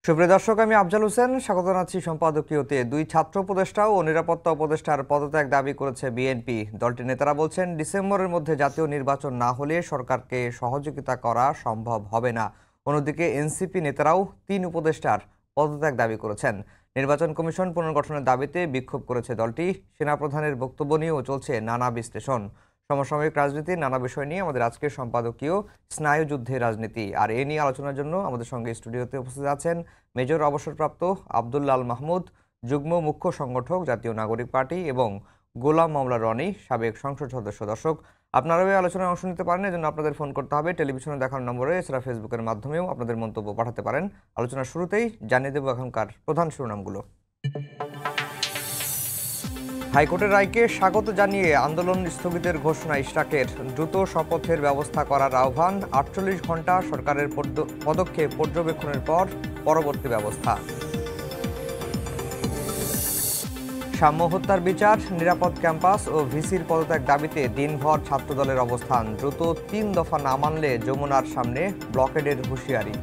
সুপ্রিয় দর্শক, আমি আফজাল হোসেন স্বাগত জানাচ্ছি সম্পাদকীয়তে। দুই ছাত্র উপদেষ্টা ও নিরাপত্তা উপদেষ্টার পদত্যাগ দাবি করেছে বিএনপি। দলটির নেতারা বলছেন, ডিসেম্বরের মধ্যে জাতীয় নির্বাচন না হলে সরকারকে সহযোগিতা করা সম্ভব হবে না। অন্যদিকে এনসিপি নেতারাও তিন উপদেষ্টার পদত্যাগ দাবি করেছেন। নির্বাচন কমিশন পুনর্গঠনের দাবিতে বিক্ষোভ করেছে দলটি। সেনাপ্রধানের বক্তব্য নিয়েও চলছে নানা বিশ্লেষণ। সমসাময়িক রাজনীতির নানা বিষয় নিয়ে আমাদের আজকের সম্পাদকীয় স্নায়ুযুদ্ধের রাজনীতি। আর এ নিয়ে আলোচনার জন্য আমাদের সঙ্গে স্টুডিওতে উপস্থিত আছেন মেজর অবসরপ্রাপ্ত আব্দুল্লাল মাহমুদ, যুগ্ম মুখ্য সংগঠক, জাতীয় নাগরিক পার্টি, এবং গোলাম মামলা রনি, সাবেক সংসদ সদস্য। দর্শক, আপনারাও এই আলোচনায় অংশ নিতে পারেন। এজন্য আপনাদের ফোন করতে হবে টেলিভিশনে দেখার নম্বরে, এছাড়া ফেসবুকের মাধ্যমেও আপনাদের মন্তব্য পাঠাতে পারেন। আলোচনার শুরুতেই জানিয়ে দেব এখনকার প্রধান শিরোনামগুলো। হাইকোর্টের রায়কে স্বাগত জানিয়ে আন্দোলন স্থগিতের ঘোষণা ইশরাকের। দ্রুত শপথের ব্যবস্থা করার আহ্বান। 48 ঘন্টা সরকারের পদক্ষেপ পর্যবেক্ষণের পর পরবর্তী ব্যবস্থা। সাম্য হত্যার বিচার, নিরাপদ ক্যাম্পাস ও ভিসির পদত্যাগ দাবিতে দিনভর ছাত্রদলের অবস্থান। দ্রুত 3 দফা না মানলে যমুনার সামনে ব্লকেডের হুঁশিয়ারি।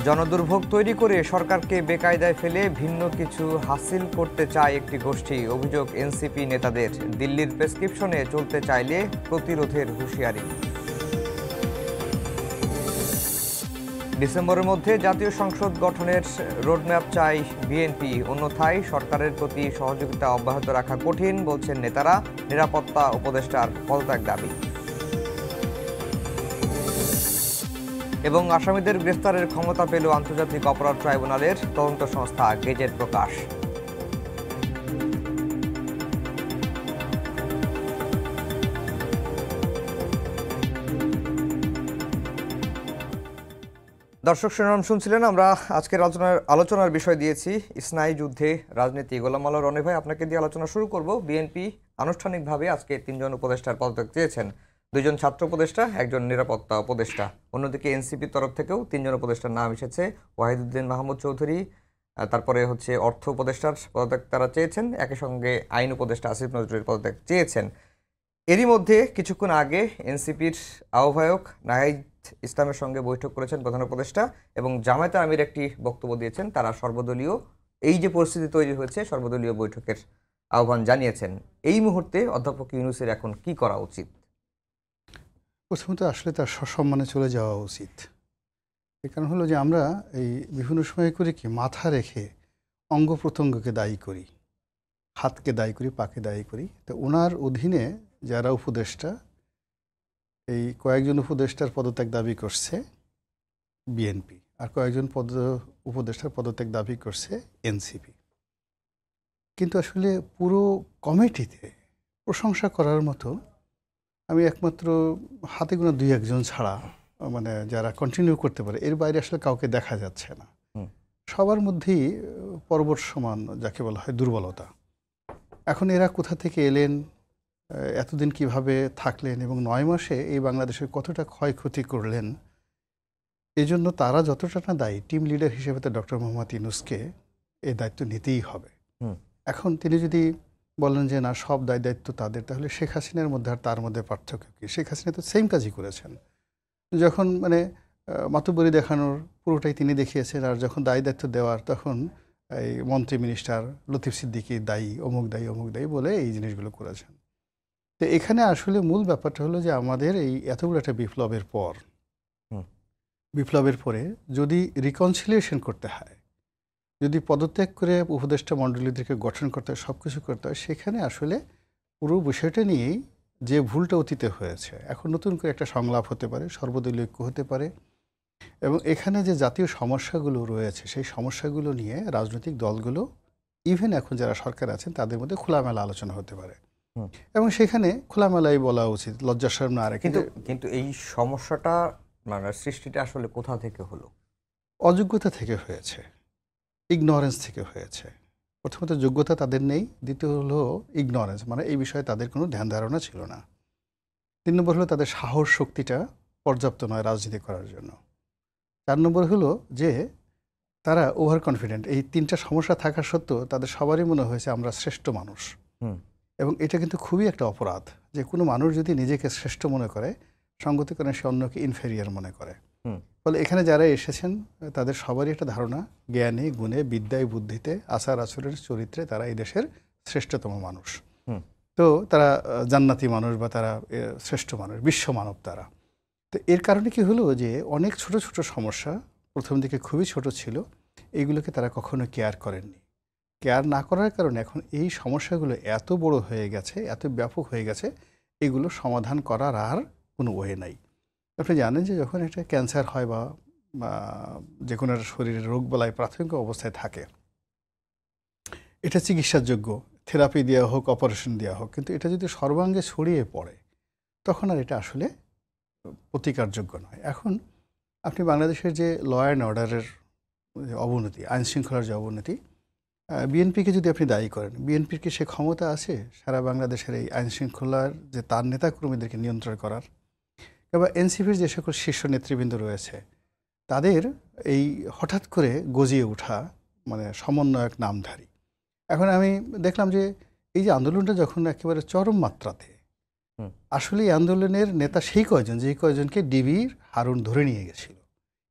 জনদুর্ভোগ তৈরি করে সরকারকে বেকায়দায় ফেলে ভিন্ন কিছু হাসিল করতে চায় একটি গোষ্ঠী। অভিযোগ এনসিপি নেতাদের। দিল্লির প্রেসক্রিপশনে চলতে চাইলে প্রতিরোধের হুঁশিয়ারি। ডিসেম্বরের মধ্যে জাতীয় সংসদ গঠনের রোডম্যাপ চাই বিএনপি, অন্যথায় সরকারের প্রতি সহযোগিতা অব্যাহত রাখা কঠিন, বলছেন নেতারা। নিরাপত্তা উপদেষ্টার পদত্যাগ দাবি। এবং আসামিদের গ্রেফতারের ক্ষমতা পেল আন্তর্জাতিক অপরাধ ট্রাইব্যুনালের তদন্ত সংস্থা গেজেট প্রকাশ। দর্শক, শিরোনাম শুনছিলেন। আমরা আজকের আলোচনার বিষয় দিয়েছি স্নায়ু যুদ্ধে রাজনীতি। গোলাম মাওলা রনি ভাই, আপনাকে দিয়ে আলোচনা শুরু করব। বিএনপি আনুষ্ঠানিকভাবে আজকে 3 জন উপদেষ্টার পদত্যাগ চেয়েছেন। 2 জন ছাত্র উপদেষ্টা, 1 জন নিরাপত্তা উপদেষ্টা। অন্যদিকে এনসিপির তরফ থেকেও 3 জন উপদেষ্টার নাম এসেছে। ওয়াহিদুদ্দিন মাহমুদ চৌধুরী, তারপরে হচ্ছে অর্থ উপদেষ্টার পদত্যাগ তারা চেয়েছেন। একই সঙ্গে আইন উপদেষ্টা আসিফ নজরুলের পদত্যাগ চেয়েছেন। এরই মধ্যে কিছুক্ষণ আগে এনসিপির আহ্বায়ক নাহিদ ইসলামের সঙ্গে বৈঠক করেছেন প্রধান উপদেষ্টা, এবং জামায়াতে আমির একটি বক্তব্য দিয়েছেন। তারা সর্বদলীয়, এই যে পরিস্থিতি তৈরি হয়েছে, সর্বদলীয় বৈঠকের আহ্বান জানিয়েছেন। এই মুহূর্তে অধ্যাপক ইউনূসের এখন কি করা উচিত? প্রথমত আসলে তার সসম্মানে চলে যাওয়া উচিত। এর কারণ হলো যে আমরা এই বিভিন্ন সময় করে কি মাথা রেখে অঙ্গ প্রত্যঙ্গকে দায়ী করি, হাতকে দায়ী করি, পাকে দায়ী করি। তো ওনার অধীনে যারা উপদেষ্টা, এই কয়েকজন উপদেষ্টার পদত্যাগ দাবি করছে বিএনপি, আর কয়েকজন উপদেষ্টার পদত্যাগ দাবি করছে এনসিপি। কিন্তু আসলে পুরো কমিটিতে প্রশংসা করার মতো আমি একমাত্র হাতে গোনা 2-1 জন ছাড়া, মানে যারা কন্টিনিউ করতে পারে, এর বাইরে আসলে কাউকে দেখা যাচ্ছে না। সবার মধ্যেই পর্বত সমান যাকে বলা হয় দুর্বলতা। এখন এরা কোথা থেকে এলেন, এতদিন কিভাবে থাকলেন, এবং 9 মাসে এই বাংলাদেশের কতটা ক্ষয়ক্ষতি করলেন, এই জন্য তারা যতটা না দায়ী, টিম লিডার হিসেবে তো ডক্টর মোহাম্মদ ইউনূসকে এই দায়িত্ব নিতেই হবে। এখন তিনি যদি বলেন যে না, সব দায়িত্ব তাদের, তাহলে শেখ হাসিনার মধ্যে আর তার মধ্যে পার্থক্য কি? শেখ হাসিনা তো সেম কাজই করেছেন। যখন মানে মাতুব্বরি দেখানোর পুরোটাই তিনি দেখিয়েছেন, আর যখন দায়িত্ব দেওয়ার তখন এই মন্ত্রী মিনিস্টার লতিফ সিদ্দিকী দায়ী, অমুক দায়ী বলে এই জিনিসগুলো করেছেন। তো এখানে আসলে মূল ব্যাপারটা হলো যে আমাদের এই এতগুলো একটা বিপ্লবের পরে যদি রিকনসিলিয়েশন করতে হয়, যদি পদত্যাগ করে উপদেষ্টা মণ্ডলীদেরকে গঠন করতে হয়, সব কিছু করতে হয়, সেখানে আসলে পুরো বিষয়টা নিয়েই যে ভুলটা অতীতে হয়েছে, এখন নতুন করে একটা সংলাপ হতে পারে, সর্বদলীয় ঐক্য হতে পারে, এবং এখানে যে জাতীয় সমস্যাগুলো রয়েছে সেই সমস্যাগুলো নিয়ে রাজনৈতিক দলগুলো, ইভেন এখন যারা সরকার আছেন, তাদের মধ্যে খোলামেলা আলোচনা হতে পারে, এবং সেখানে খোলামেলাই বলা উচিত, লজ্জাশরম না রেখে। কিন্তু এই সমস্যাটা, মানে সৃষ্টিটা আসলে কোথা থেকে হলো? অযোগ্যতা থেকে হয়েছে, ইগনোরেন্স থেকে হয়েছে। প্রথমত যোগ্যতা তাদের নেই, দ্বিতীয় হলো ইগনোরেন্স, মানে এই বিষয়ে তাদের কোনো ধ্যান ধারণা ছিল না। 3 নম্বর হলো তাদের সাহস শক্তিটা পর্যাপ্ত নয় রাজনীতি করার জন্য। 4 নম্বর হলো যে তারা ওভার কনফিডেন্ট। এই 3টা সমস্যা থাকা সত্ত্বেও তাদের সবারই মনে হয়েছে আমরা শ্রেষ্ঠ মানুষ, এবং এটা কিন্তু খুবই একটা অপরাধ যে কোনো মানুষ যদি নিজেকে শ্রেষ্ঠ মনে করে, সঙ্গতির কারণে সে অন্যকে ইনফেরিয়ার মনে করে। হুম। ফলে এখানে যারা এসেছেন তাদের সবারই একটা ধারণা জ্ঞানে গুণে বিদ্যায় বুদ্ধিতে আচার আচরণের চরিত্রে তারা এই দেশের শ্রেষ্ঠতম মানুষ। হুম। তো তারা জান্নাতি মানুষ বা তারা শ্রেষ্ঠ মানুষ, বিশ্ব মানব তারা। তো এর কারণে কি হলো যে অনেক ছোট ছোট সমস্যা প্রথম দিকে খুবই ছোট ছিল, এইগুলোকে তারা কখনো কেয়ার করেননি। কেয়ার না করার কারণে এখন এই সমস্যাগুলো এত বড় হয়ে গেছে, এত ব্যাপক হয়ে গেছে, এগুলো সমাধান করার আর কোনো ওয়ে নাই। আপনি জানেন যে যখন একটা ক্যান্সার হয় বা যে কোনো একটা শরীরের রোগবালাই প্রাথমিক অবস্থায় থাকে, এটা চিকিৎসার যোগ্য, থেরাপি দেওয়া হোক, অপারেশন দেওয়া হোক, কিন্তু এটা যদি সর্বাঙ্গে ছড়িয়ে পড়ে তখন আর এটা আসলে প্রতিকারযোগ্য নয়। এখন আপনি বাংলাদেশের যে ল অ্যান্ড অর্ডারের অবনতি, আইন শৃঙ্খলার যে অবনতি, বিএনপিকে যদি আপনি দায়ী করেন, বিএনপির কি সে ক্ষমতা আছে সারা বাংলাদেশের এই আইন শৃঙ্খলার যে তার নেতাকর্মীদেরকে নিয়ন্ত্রণ করার? কিংবা এনসিপির যে সকল শীর্ষ নেতৃবৃন্দ রয়েছে তাদের এই হঠাৎ করে গজিয়ে ওঠা মানে সমন্বয়ক নামধারী। এখন আমি দেখলাম যে এই যে আন্দোলনটা যখন একেবারে চরম মাত্রাতে, আসলে এই আন্দোলনের নেতা সেই কয়জন যে কয়জনকে ডিবির হারুন ধরে নিয়ে গেছিল,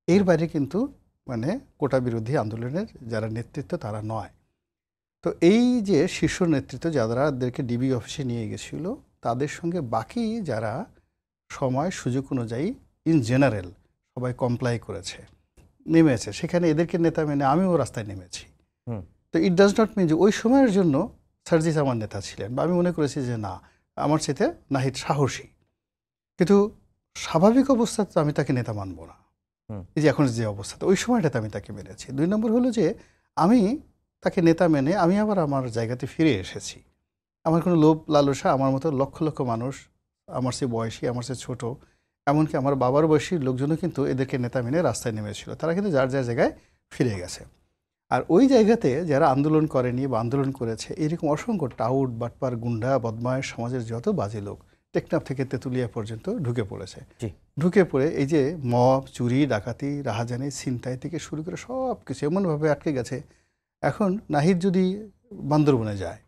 এর বাইরে কিন্তু মানে কোটা বিরোধী আন্দোলনের যারা নেতৃত্ব তারা নয়। তো এই যে শীর্ষ নেতৃত্ব যাদেরকে ডিবি অফিসে নিয়ে গেছিল তাদের সঙ্গে বাকি যারা সময় সুযোগ অনুযায়ী ইন জেনারেল সবাই কমপ্লাই করেছে, নেমেছে, সেখানে এদেরকে নেতা মেনে আমিও রাস্তায় নেমেছি। তো ইট ডাজ নট মিন যে ওই সময়ের জন্য সার্জিস আমার নেতা ছিলেন, বা আমি মনে করেছি যে না আমার চেয়ে নাহিদ সাহসী, কিন্তু স্বাভাবিক অবস্থাতে আমি তাকে নেতা মানব না। এই যে এখন যে অবস্থাতে, ওই সময়টাতে আমি তাকে মেনেছি। 2 নম্বর হলো যে আমি তাকে নেতা মেনে আমি আবার আমার জায়গাতে ফিরে এসেছি। আমার কোনো লোভ লালসা, আমার মতো লক্ষ লক্ষ মানুষ আমার চেয়ে বয়সী, আমার চেয়ে ছোট, এমনকি আমার বাবার বয়সী লোকজনও কিন্তু এদেরকে নেতা মেনে রাস্তায় নেমেছিল, তারা কিন্তু যার যার জায়গায় ফিরে গেছে। আর ওই জায়গাতে যারা আন্দোলন করেনি বা আন্দোলন করেছে এরকম অসংখ্য টাউট, বাটপার, গুন্ডা, বদমায়েশ, সমাজের যত বাজে লোক টেকনাফ থেকে তেঁতুলিয়া পর্যন্ত ঢুকে পড়েছে। ঢুকে পড়ে এই যে মব, চুরি, ডাকাতি, রাহাজানি, ছিনতাই থেকে শুরু করে সব কিছু এমনভাবে আটকে গেছে। এখন নাহিদ যদি বান্দরবনে যায়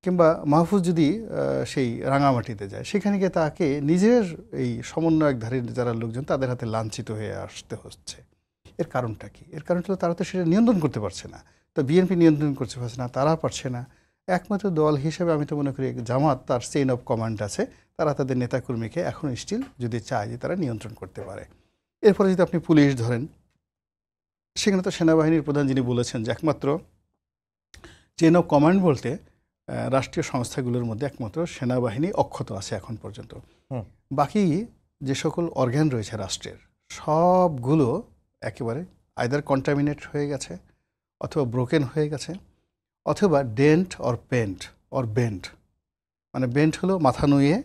কিংবা মাহফুজ যদি সেই রাঙামাটিতে যায়, সেখানে গিয়ে তাকে নিজের এই সমন্বয়কধারীর যারা লোকজন তাদের হাতে লাঞ্ছিত হয়ে আসতে হচ্ছে। এর কারণটা কি? এর কারণ হলো তারা তো সেটা নিয়ন্ত্রণ করতে পারছে না। তো বিএনপি নিয়ন্ত্রণ করতে পারছে না, তারা পারছে না। একমাত্র দল হিসেবে আমি তো মনে করি জামাত, তার চেইন অফ কমান্ড আছে, তারা তাদের নেতাকর্মীকে এখন স্টিল যদি চায় যে তারা নিয়ন্ত্রণ করতে পারে। এরপরে যদি আপনি পুলিশ ধরেন, সেখানে তো সেনাবাহিনীর প্রধান যিনি বলেছেন যে একমাত্র চেইন অফ কমান্ড বলতে রাষ্ট্রীয় সংস্থাগুলোর মধ্যে একমাত্র সেনাবাহিনী অক্ষত আছে এখন পর্যন্ত। বাকি যে সকল অর্গান রয়েছে রাষ্ট্রের সবগুলো একেবারে আইদার কন্টামিনেট হয়ে গেছে, অথবা ব্রোকেন হয়ে গেছে, অথবা dent or paint or bent. মানে বেন্ট হলো মাথা নুয়ে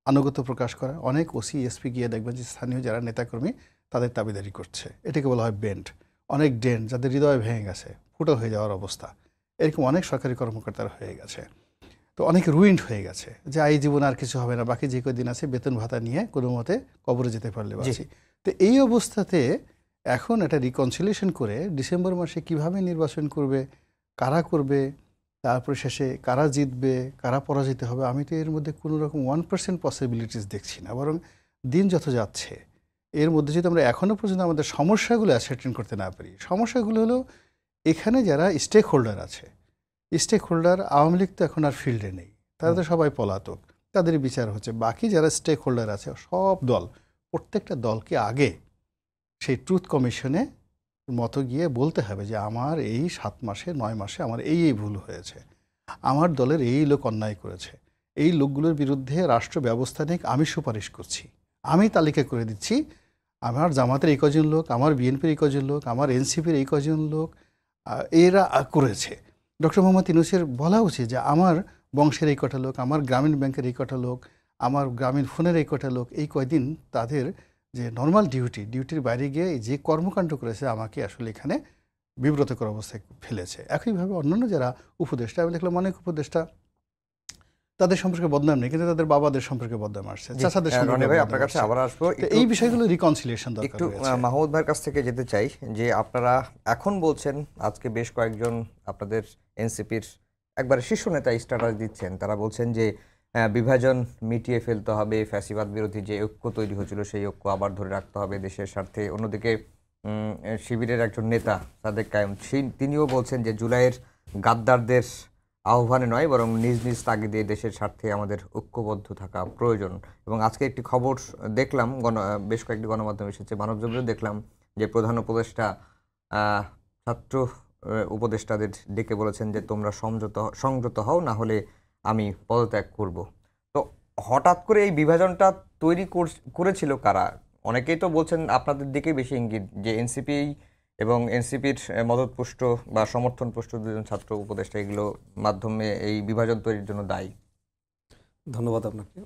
আনুগত্য প্রকাশ করা। অনেক ওসি এসপি গিয়ে দেখবেন যে স্থানীয় যারা নেতাকর্মী তাদের দাবিদারি করছে, এটাকে বলা হয় বেন্ট। অনেক ডেন্ট, যাদের হৃদয় ভেঙে গেছে, ফুটো হয়ে যাওয়ার অবস্থা, এরকম অনেক সরকারি কর্মকর্তারা হয়ে গেছে। তো অনেক রুইন্ড হয়ে গেছে যে এই জীবন আর কিছু হবে না, বাকি যে কদিন আছে বেতন ভাতা নিয়ে কোনো মতে কবরে যেতে পারলে বাঁচি। তো এই অবস্থাতে এখন এটা রিকনসিলিয়েশন করে ডিসেম্বর মাসে কিভাবে নির্বাচন করবে, কারা করবে, তারপরে শেষে কারা জিতবে, কারা পরাজিত হবে, আমি তো এর মধ্যে কোনো রকম 1% পসিবিলিটিস দেখছি না। বরং দিন যত যাচ্ছে এর মধ্যে যদি আমরা এখনও পর্যন্ত আমাদের সমস্যাগুলো অ্যাসেটেন করতে না পারি, সমস্যাগুলো হলো এখানে যারা স্টেক হোল্ডার আছে, স্টেক হোল্ডার আওয়ামী লীগ তো এখন আর ফিল্ডে নেই, তারা তো সবাই পলাতক, তাদের বিচার হচ্ছে। বাকি যারা স্টেক হোল্ডার আছে সব দল, প্রত্যেকটা দলকে আগে সেই ট্রুথ কমিশনে মতো গিয়ে বলতে হবে যে আমার এই 7 মাসে 9 মাসে আমার এই ভুল হয়েছে, আমার দলের এই লোক অন্যায় করেছে, এই লোকগুলোর বিরুদ্ধে রাষ্ট্র ব্যবস্থা নিয়ে আমি সুপারিশ করছি, আমি তালিকা করে দিচ্ছি আমার জামাতের এই কজন লোক, আমার বিএনপির এই কজন লোক, আমার এনসিপির এই কজন লোক এরা করেছে। ডক্টর মোহাম্মদ ইউনূসের বলা উচিত যে আমার বংশের এই কটা লোক, আমার গ্রামীণ ব্যাংকের এই কটা লোক, আমার গ্রামীণ ফোনের এই কটা লোক এই কয়দিন তাদের যে নর্মাল ডিউটির বাইরে গিয়ে যে কর্মকাণ্ড করেছে আমাকে আসলে এখানে বিব্রতকর অবস্থায় ফেলেছে। একইভাবে অন্যান্য যারা উপদেষ্টা, আমি দেখলাম অনেক উপদেষ্টা তাদের সম্পর্কে বদনাম নেই, কিন্তু তাদের বাবাদের সম্পর্কে বদনাম আসছে, চাচাদের সম্পর্কে। আপনার কাছে আবার আসবো, এই বিষয়গুলো রিকনসিলিয়েশন দরকার। একটু মাহমুদ ভাইয়ের কাছ থেকে যেতে চাই যে আপনারা এখন বলছেন আজকে বেশ কয়েকজন আপনাদের এনসিপির একবারে শীর্ষ নেতা স্ট্যাটাস দিচ্ছেন, তারা বলছেন যে বিভাজন মিটিয়ে ফেলতে হবে, ফ্যাসিবাদ বিরোধী যে ঐক্য তৈরি হয়েছিল সেই ঐক্য আবার ধরে রাখতে হবে দেশের স্বার্থে। অন্যদিকে শিবিরের একজন নেতা সাদেক কায়েম তিনিও বলছেন যে জুলাইয়ের গাদ্দারদের আহ্বানে নয়, বরং নিজ নিজ তাগিদে দেশের স্বার্থে আমাদের ঐক্যবদ্ধ থাকা প্রয়োজন। এবং আজকে একটি খবর দেখলাম, বেশ কয়েকটি গণমাধ্যমে এসেছে, মানবজমিনেও দেখলাম যে প্রধান উপদেষ্টা ছাত্র উপদেষ্টাদের ডেকে বলেছেন যে তোমরা সংযত হও, না হলে আমি পদত্যাগ করব। তো হঠাৎ করে এই বিভাজনটা তৈরি করেছিল কারা? অনেকেই তো বলছেন আপনাদের দিকেই বেশি ইঙ্গিত যে এনসিপি এবং এনসিপির মদতপুষ্ট বা সমর্থনপুষ্ট দুজন ছাত্র উপদেষ্টা এগুলো মাধ্যমে এই বিভাজন তৈরির জন্য দায়ী। ধন্যবাদ আপনাকে।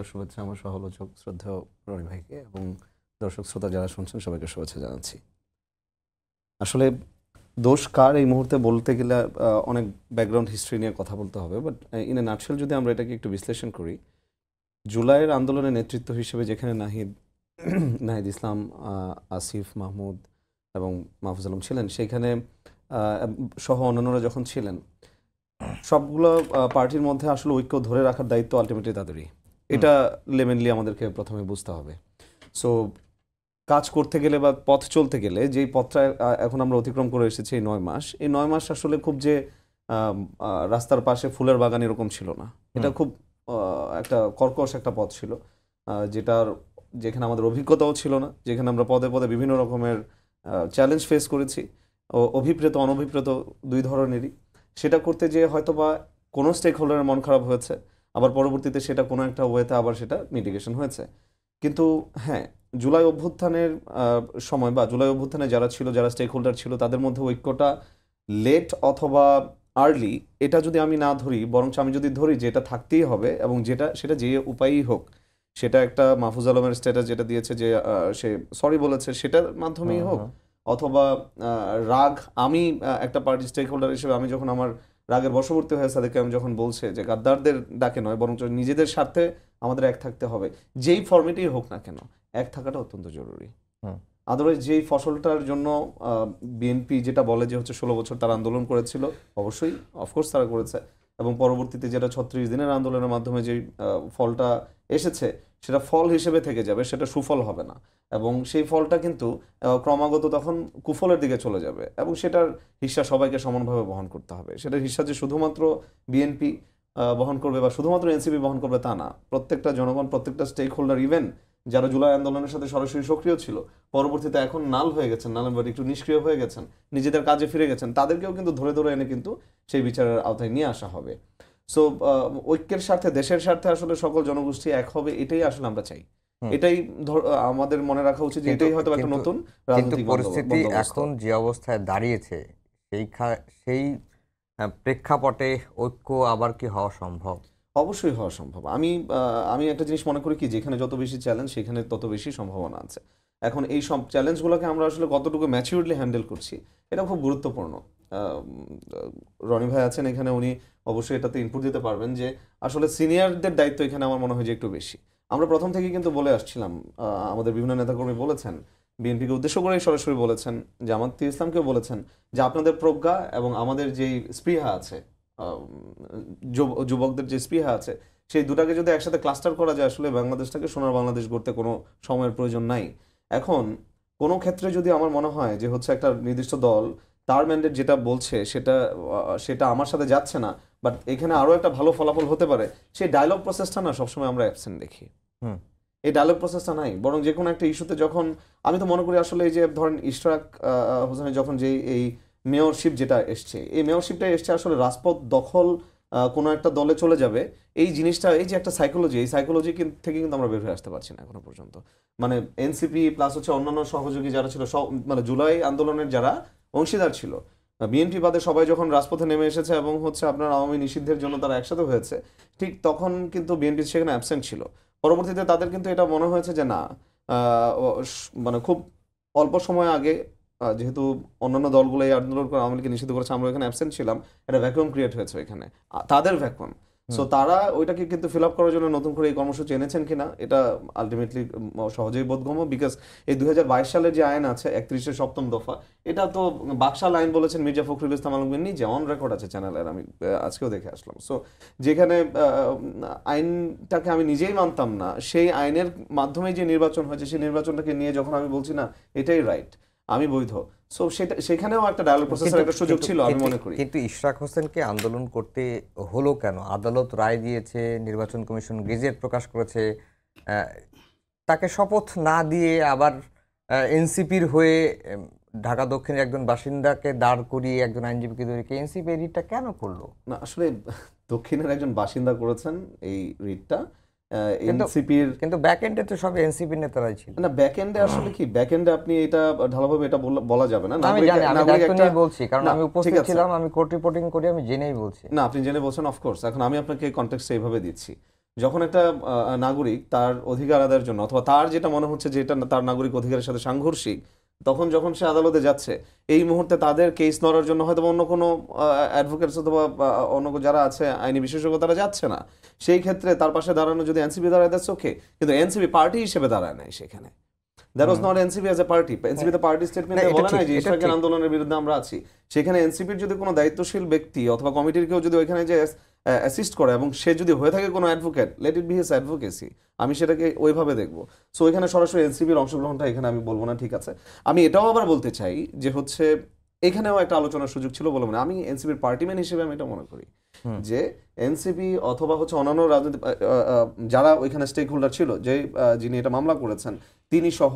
শুভেচ্ছা আমার সহলোচক শ্রদ্ধেয় রনি ভাইকে এবং দর্শক শ্রোতা যারা শুনছেন সবাইকে শুভেচ্ছা জানাচ্ছি। আসলে দোষ কার এই মুহূর্তে বলতে গেলে অনেক ব্যাকগ্রাউন্ড হিস্ট্রি নিয়ে কথা বলতে হবে, বাট ইন এ নাটশেল যদি আমরা এটাকে একটু বিশ্লেষণ করি, জুলাইয়ের আন্দোলনের নেতৃত্ব হিসেবে যেখানে নাহিদ ইসলাম, আসিফ মাহমুদ এবং মাহফুজ আলম ছিলেন, সেইখানে সহ অন্যান্যরা যখন ছিলেন, সবগুলো পার্টির মধ্যে আসলে ঐক্য ধরে রাখার দায়িত্ব আলটিমেটলি তাদেরই। এটা লেমেনলি আমাদেরকে প্রথমে বুঝতে হবে। সো কাজ করতে গেলে বা পথ চলতে গেলে যেই পথটা এখন আমরা অতিক্রম করে এসেছি এই 9 মাস, এই 9 মাস আসলে খুব যে রাস্তার পাশে ফুলের বাগান এরকম ছিল না। এটা খুব একটা কর্কশ একটা পথ ছিল, যেখানে আমাদের অভিজ্ঞতাও ছিল না, যেখানে আমরা পদে পদে বিভিন্ন রকমের চ্যালেঞ্জ ফেস করেছি, অভিপ্রেত অনভিপ্রেত দুই ধরনেরই। সেটা করতে যেয়ে হয়তো বা কোনো স্টেক হোল্ডারের মন খারাপ হয়েছে, আবার পরবর্তীতে সেটা কোনো একটা ওয়েতে আবার সেটা মিটিগেশন হয়েছে। কিন্তু হ্যাঁ, জুলাই অভ্যুত্থানের সময় বা জুলাই অভ্যুত্থানে যারা ছিল, যারা স্টেক হোল্ডার ছিল, তাদের মধ্যে ঐক্যটা লেট অথবা আর্লি এটা যদি আমি না ধরি, বরঞ্চ আমি যদি ধরি যে এটা থাকতেই হবে এবং সেটা যে উপায়ই হোক, সেটা একটা মাহফুজ আলমের স্ট্যাটাস যেটা দিয়েছে যে সে সরি বলেছে সেটার মাধ্যমেই হোক, অথবা রাগ, আমি একটা পার্টি স্টেক হোল্ডার হিসেবে আমি যখন আমার রাগের বশবর্তী হয়ে সাদেক কায়েম যখন বলছে যে গাদ্দারদের ডাকে নয় বরঞ্চ নিজেদের স্বার্থে আমাদের এক থাকতে হবে, যেই ফর্মেটেই হোক না কেন এক থাকাটা অত্যন্ত জরুরি। আদারওয়াইজ যেই ফসলটার জন্য বিএনপি যেটা বলে যে হচ্ছে 16 বছর তারা আন্দোলন করেছিল, অবশ্যই অফকোর্স তারা করেছে, এবং পরবর্তীতে যেটা 36 দিনের আন্দোলনের মাধ্যমে যেই ফলটা এসেছে সেটা ফল হিসেবে থেকে যাবে, সেটা সুফল হবে না, এবং সেই ফলটা কিন্তু ক্রমাগত তখন কুফলের দিকে চলে যাবে, এবং সেটার হিস্সা সবাইকে সমানভাবে বহন করতে হবে। সেটার হিস্সা যে শুধুমাত্র বিএনপি বহন করবে বা শুধুমাত্র এনসিপি বহন করবে তা না, প্রত্যেকটা জনগণ, প্রত্যেকটা স্টেক হোল্ডার, ইভেন যারা জুলাই আন্দোলনের সাথে সরাসরি সক্রিয় ছিল, পরবর্তীতে এখন নাল হয়ে গেছেন, একটু নিষ্ক্রিয় হয়ে গেছেন, নিজেদের কাজে ফিরে গেছেন, তাদেরকেও কিন্তু ধরে ধরে এনে কিন্তু সেই বিচারের আওতায় নিয়ে আসা হবে। সো ঐক্যের স্বার্থে, দেশের স্বার্থে আসলে সকল জনগোষ্ঠী এক হবে, এটাই আসলে আমরা চাই। এটাই আমাদের মনে রাখা উচিত যে এটাই হয়তো একটা নতুন রাজনৈতিক পরিস্থিতি এখন যে অবস্থায় দাঁড়িয়েছে সেই প্রেক্ষাপটে ঐক্য আবার কি হওয়া সম্ভব? অবশ্যই হওয়া সম্ভব। আমি একটা জিনিস মনে করি কি, যেখানে যত বেশি চ্যালেঞ্জ সেখানে তত বেশি সম্ভাবনা আছে। এখন এই সব চ্যালেঞ্জগুলোকে আমরা আসলে কতটুকু ম্যাচিউরলি হ্যান্ডেল করছি এটা খুব গুরুত্বপূর্ণ। রনি ভাই আছেন এখানে, উনি অবশ্যই এটাতে ইনপুট দিতে পারবেন যে আসলে সিনিয়রদের দায়িত্ব এখানে আমার মনে হয় যে একটু বেশি। আমরা প্রথম থেকে কিন্তু বলে আসছিলাম, আমাদের বিভিন্ন নেতাকর্মী বলেছেন, বিএনপিকে উদ্দেশ্য করেই সরাসরি বলেছেন, জামাত ইসলামকেও বলেছেন যে আপনাদের প্রজ্ঞা এবং আমাদের যেই স্পৃহা আছে, যুবকদের যে স্পৃহা আছে, সেই দুটাকে যদি একসাথে ক্লাস্টার করা যায়, আসলে বাংলাদেশটাকে সোনার বাংলাদেশ গড়তে কোনো সময়ের প্রয়োজন নাই। এখন কোনো ক্ষেত্রে যদি আমার মনে হয় যে হচ্ছে একটা নির্দিষ্ট দল তার ম্যান্ডেট যেটা বলছে সেটা আমার সাথে যাচ্ছে না, বাট এখানে আরও একটা ভালো ফলাফল হতে পারে, সেই ডায়লগ প্রসেসটা না সবসময় আমরা অ্যাবসেন্ট দেখি। এই ডায়লগ প্রসেসটা নাই, বরং যে কোনো একটা ইস্যুতে যখন আমি তো মনে করি আসলে এই যে ধরেন ইশরাক হোসেনের যখন যে এই মেয়রশিপ যেটা এসছে, এই মেয়রশিপটা এসছে আসলে রাজপথ দখল কোনো একটা দলে চলে যাবে, এই জিনিসটা, এই যে একটা সাইকোলজি, এই সাইকোলজি থেকে কিন্তু আমরা বের হয়ে আসতে পারছি না এখনো পর্যন্ত। মানে এনসিপি প্লাস হচ্ছে অন্যান্য সহযোগী যারা ছিল, মানে জুলাই আন্দোলনের যারা অংশীদার ছিল, বিএনপি বাদে সবাই যখন রাজপথে নেমে এসেছে এবং হচ্ছে আপনার আওয়ামী নিষিদ্ধের জন্য তারা একসাথে হয়েছে, ঠিক তখন কিন্তু বিএনপি সেখানে অ্যাবসেন্ট ছিল। পরবর্তীতে তাদের কিন্তু এটা মনে হয়েছে যে না, মানে খুব অল্প সময় আগে যেহেতু অন্যান্য দলগুলো এই আন্দোলন করে আওয়ামী লীগকে নিষিদ্ধ করেছে, আমরা এখানে অ্যাবসেন্ট ছিলাম, একটা ভ্যাকুয়াম ক্রিয়েট হয়েছে এখানে, তাদের ভ্যাকুয়াম। সো তারা ওইটাকে কিন্তু ফিল আপ করার জন্য নতুন করে এই কর্মসূচি এনেছেন কিনা এটা আলটিমেটলি সহজেই বোধগম্য, বিকজ এই 2022 সালের যে আইন আছে 31-এর 7ম দফা, এটা তো বাকশাল আইন বলেছেন মির্জা ফখরুল ইসলাম আলমগীর নিজে, অন রেকর্ড আছে চ্যানেলের, আমি আজকেও দেখে আসলাম। সো যেখানে আইনটাকে আমি নিজেই মানতাম না, সেই আইনের মাধ্যমে যে নির্বাচন হয়েছে সেই নির্বাচনটাকে নিয়ে যখন আমি বলছি না এটাই রাইট, আমি বৈধ, সো সেখানেও একটা ডায়ালগ প্রসেসের একটা সুযোগ ছিল আমি মনে করি। কিন্তু ইশরাক হোসেনকে আন্দোলন করতে হলো কেন? আদালত রায় দিয়েছে, নির্বাচন কমিশন গেজেট প্রকাশ করেছে, তাকে শপথ না দিয়ে আবার এনসিপির হয়ে ঢাকা দক্ষিণের একজন বাসিন্দাকে দাঁড় করিয়ে একজন আইনজীবীকে ধরে এনসিপি এই রিটটা কেন করলো? না আসলে দক্ষিণের একজন বাসিন্দা করেছেন এই রিটটা, এনসিপির, কিন্তু ব্যাক এন্ডে তো সব এনসিপি নেতারাই ছিল। না ব্যাক এন্ডে আসলে কি, ব্যাক এন্ডে আপনি এটা ঢালাভাবে এটা বলা যাবে না। আমি জানি, আমি দায়িত্ব নিয়ে বলছি, কারণ আমি উপস্থিত ছিলাম, আমি কোর্ট রিপোর্টিং করি, আমি জেনেই বলছি। না আপনি জেনে বলছেন, অফকোর্স। এখন আমি আপনাকে কনটেক্সট এইভাবে দিচ্ছি, যখন একটা নাগরিক তার অধিকার আদায়ের জন্য, অথবা তার যেটা মনে হচ্ছে যে এটা তার নাগরিক অধিকারের সাথে সাংঘর্ষিক, তখন যখন সে আদালতে যাচ্ছে, এই মুহূর্তে তাদের কেস লড়ার জন্য হয়তো অন্য কোনো অ্যাডভোকেটস অথবা অন্য যারা আছে আইনি বিশেষজ্ঞ তারা যাচ্ছে না, সেই ক্ষেত্রে তার পাশে দাঁড়ানো যদি এনসিপি দাঁড়ায়, দ্যাটস ওকে। কিন্তু এনসিপি পার্টি হিসেবে দাঁড়ায় নাই সেখানে। That was not NCP as a party. NCP তো পার্টি স্টেটমেন্টে বলে নাই যে ইশরাকের আন্দোলনের বিরুদ্ধে আমরা আছি। সেখানে এনসিপির যদি কোনো দায়িত্বশীল ব্যক্তি অথবা কমিটির কেউ যদি ওইখানে যে অ্যাসিস্ট করে, এবং সে যদি হয়ে থাকে কোনো advocate, let it be his advocacy, আমি সেটাকে ওইভাবে দেখবো। সো ওইখানে সরাসরি এনসিপির অংশগ্রহণটা এখানে আমি বলবো না, ঠিক আছে। আমি এটাও আবার বলতে চাই যে হচ্ছে এখানেও একটা আলোচনার সুযোগ ছিল বলে মনে, আমি এনসিপির পার্টিম্যান হিসেবে আমি এটা মনে করি যে এনসিপি অথবা হচ্ছে অন্যান্য রাজনৈতিক যারা ওইখানে স্টেক হোল্ডার ছিল, যে যিনি এটা মামলা করেছেন তিনি সহ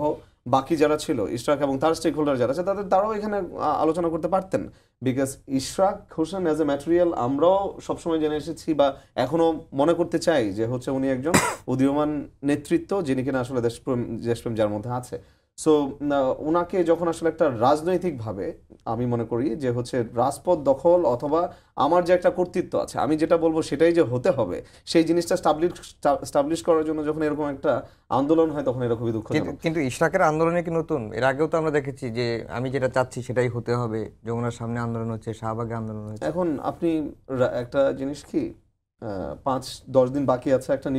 বাকি যারা ছিল, ইশরাক এবং তার স্টেক হোল্ডার যারা আছে, তারাও এখানে আলোচনা করতে পারতেন। Because Ishraque Hossain as a material আমরাও সবসময় জেনে এসেছি বা এখনো মনে করতে চাই যে হচ্ছে উনি একজন উদীয়মান নেতৃত্ব, যিনি কিনা আসলে দেশপ্রেম যার মধ্যে আছে। সো ওনাকে যখন আসলে একটা রাজনৈতিকভাবে, আমি মনে করি যে হচ্ছে রাজপথ দখল অথবা আমার যে একটা কর্তৃত্ব আছে, আমি যেটা বলবো সেটাই যে হতে হবে, সেই জিনিসটা স্টাবলিশ করার জন্য যখন এরকম একটা আন্দোলন হয়, তখন এটা খুবই দুঃখজনক। কিন্তু ইশরাকের আন্দোলনে কি নতুন? এর আগেও তো আমরা দেখেছি যে আমি যেটা চাচ্ছি সেটাই হতে হবে। যমুনার সামনে আন্দোলন হচ্ছে, শাহবাগে আন্দোলন হচ্ছে। এখন আপনি একটা জিনিস কি, 5-10 দিন বাকি আছে একটা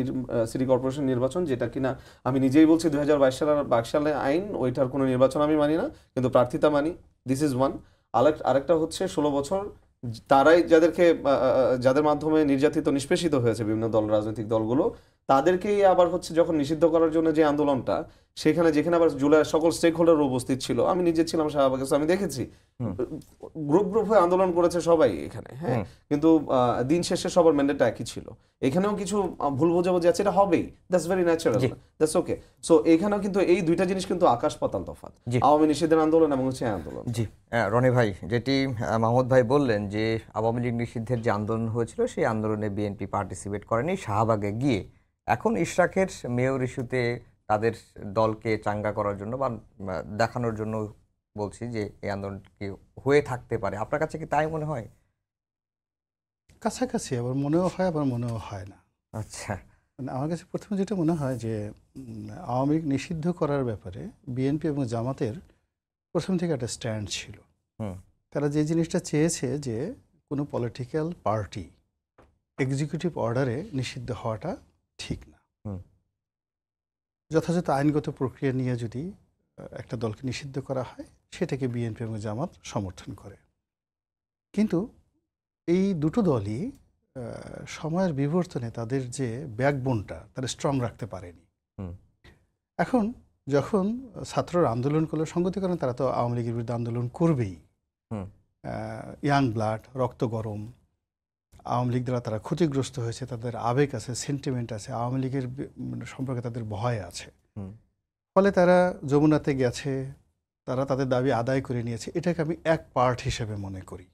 সিটি কর্পোরেশন নির্বাচন, যেটা কিনা আমি নিজেই বলছি 2022 সালে আইন, ওইটার কোনো নির্বাচন আমি মানি না, কিন্তু প্রার্থিতা মানি। This is one. আরেকটা হচ্ছে 16 বছর তারাই যাদের মাধ্যমে নির্যাতিত নিষ্পেষিত হয়েছে বিভিন্ন রাজনৈতিক দলগুলো, তাদেরকেই আবার হচ্ছে যখন নিষিদ্ধ করার জন্য যে আন্দোলনটা, সেখানে যেখানে আবার জুলাইয়ের সকল স্টেক হোল্ডার উপস্থিত ছিল, আমি নিজে ছিলাম শাহবাগে, আমি দেখেছি গ্রুপ হয়ে আন্দোলন করেছে সবাই এখানে, হ্যাঁ, কিন্তু দিন শেষে সবার ম্যান্ডেটটা একই ছিল। এখানেও কিছু ভুল বোঝাবুঝি আছে, এটা হবেই, that's very natural, that's okay. So এখানেও কিন্তু এই দুইটা জিনিস কিন্তু আকাশ পাতাল তফাৎ, আওয়ামী নিষিদ্ধের আন্দোলন এবং হচ্ছে আন্দোলন। জি রনি ভাই, যেটি মাহমুদ ভাই বললেন যে আওয়ামী লীগ নিষিদ্ধের যে আন্দোলন হয়েছিল, সেই আন্দোলনে বিএনপি পার্টিসিপেট করেনি শাহবাগে গিয়ে। এখন ইশরাকের মেয়র ইস্যুতে তাদের দলকে চাঙ্গা করার জন্য বা দেখানোর জন্য বলছি যে এই আন্দোলন কি হয়ে থাকতে পারে, আপনার কাছে কি তাই মনে হয়? কাছাকাছি, আবার মনেও হয় আবার মনেও হয় না। আচ্ছা, মানে আমার কাছে প্রথমে যেটা মনে হয় যে আওয়ামী লীগ নিষিদ্ধ করার ব্যাপারে বিএনপি এবং জামাতের প্রথম থেকে একটা স্ট্যান্ড ছিল। তারা যে জিনিসটা চেয়েছে যে কোনো পলিটিক্যাল পার্টি এক্সিকিউটিভ অর্ডারে নিষিদ্ধ হওয়াটা ঠিক না, যথাযথ আইনগত প্রক্রিয়া নিয়ে যদি একটা দলকে নিষিদ্ধ করা হয়, সেটাকে বিএনপি এবং জামাত সমর্থন করে। কিন্তু এই দুটো দলই সময়ের বিবর্তনে তাদের যে ব্যাকবোনটা তারা স্ট্রং রাখতে পারেনি। এখন যখন ছাত্ররা আন্দোলন করলো, সংগতিকরণ তারা তো আওয়ামী লীগের বিরুদ্ধে আন্দোলন করবেই। ইয়াং ব্লাড, রক্ত গরম, আওয়ামী লীগ দ্বারা তারা ক্ষতিগ্রস্ত হয়েছে, তাদের আবেগ আছে, সেন্টিমেন্ট আছে, আওয়ামী লীগের সম্পর্কে তাদের ভয় আছে। ফলে তারা যমুনাতে গেছে, তারা তাদের দাবি আদায় করে নিয়েছে, এটাকে আমি এক পার্ট হিসেবে মনে করি।